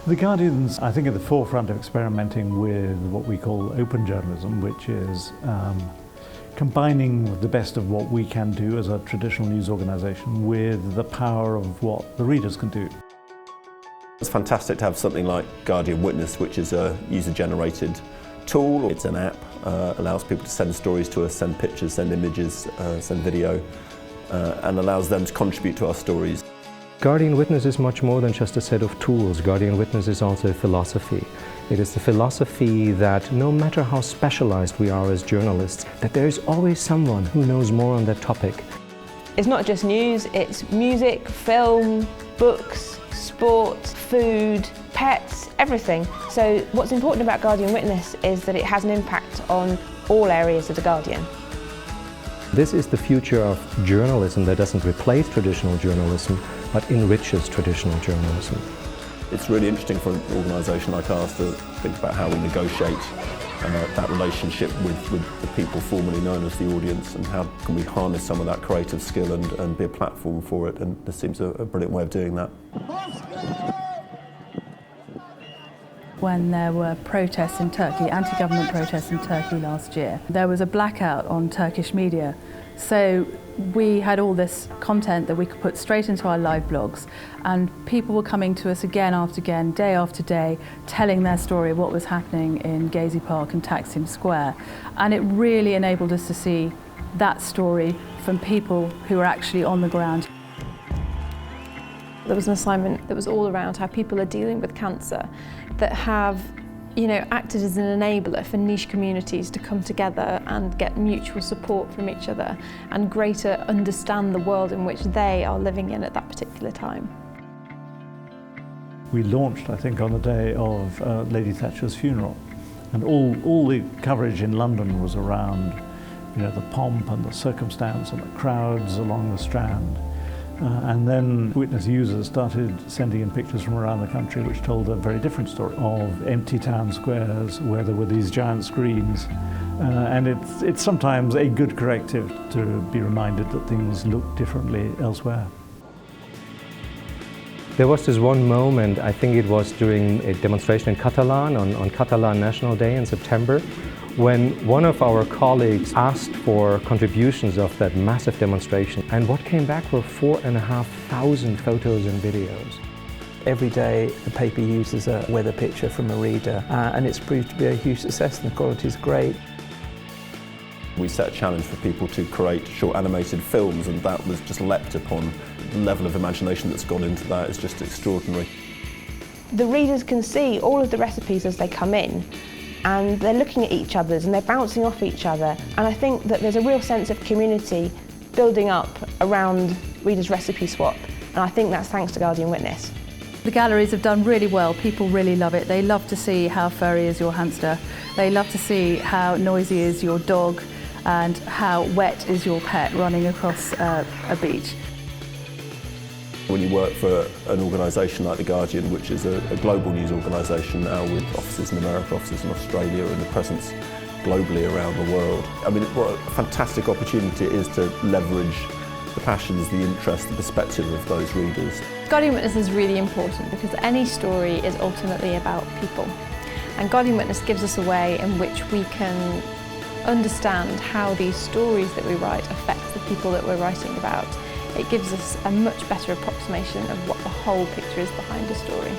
The Guardian's, I think, at the forefront of experimenting with what we call open journalism, which is combining the best of what we can do as a traditional news organisation with the power of what the readers can do. It's fantastic to have something like GuardianWitness, which is a user-generated tool. It's an app, allows people to send stories to us, send pictures, send images, send video, and allows them to contribute to our stories. GuardianWitness is much more than just a set of tools. GuardianWitness is also a philosophy. It is the philosophy that no matter how specialized we are as journalists, that there is always someone who knows more on that topic. It's not just news, it's music, film, books, sport, food, pets, everything. So what's important about GuardianWitness is that it has an impact on all areas of The Guardian. This is the future of journalism that doesn't replace traditional journalism, but enriches traditional journalism. It's really interesting for an organisation like ours to think about how we negotiate that relationship with the people formerly known as the audience, and how can we harness some of that creative skill and be a platform for it, and this seems a brilliant way of doing that. When there were protests in Turkey, anti-government protests in Turkey last year, there was a blackout on Turkish media. So we had all this content that we could put straight into our live blogs, and people were coming to us again after again, day after day, telling their story of what was happening in Gezi Park and Taksim Square. And it really enabled us to see that story from people who were actually on the ground. There was an assignment that was all around how people are dealing with cancer that have, acted as an enabler for niche communities to come together and get mutual support from each other and greater understand the world in which they are living in at that particular time. We launched, I think, on the day of Lady Thatcher's funeral, and all the coverage in London was around, the pomp and the circumstance and the crowds along the Strand. And then Witness users started sending in pictures from around the country which told a very different story of empty town squares where there were these giant screens. And it's sometimes a good corrective to be reminded that things look differently elsewhere. There was this one moment, I think it was during a demonstration in Catalan, on Catalan National Day in September, when one of our colleagues asked for contributions of that massive demonstration, and what came back were 4,500 photos and videos. Every day the paper uses a weather picture from a reader, and it's proved to be a huge success, and the quality is great. We set a challenge for people to create short animated films, and that was just leapt upon. The level of imagination that's gone into that is just extraordinary. The readers can see all of the recipes as they come in, and they're looking at each other's and they're bouncing off each other. And I think that there's a real sense of community building up around Reader's Recipe Swap, and I think that's thanks to GuardianWitness. The galleries have done really well. People really love it. They love to see how furry is your hamster. They love to see how noisy is your dog and how wet is your pet running across a beach. When you work for an organisation like The Guardian, which is a global news organisation now with offices in America, offices in Australia, and a presence globally around the world, I mean, what a fantastic opportunity it is to leverage the passions, the interest, the perspective of those readers. GuardianWitness is really important because any story is ultimately about people. And GuardianWitness gives us a way in which we can understand how these stories that we write affect the people that we're writing about. It gives us a much better approximation of what the whole picture is behind a story.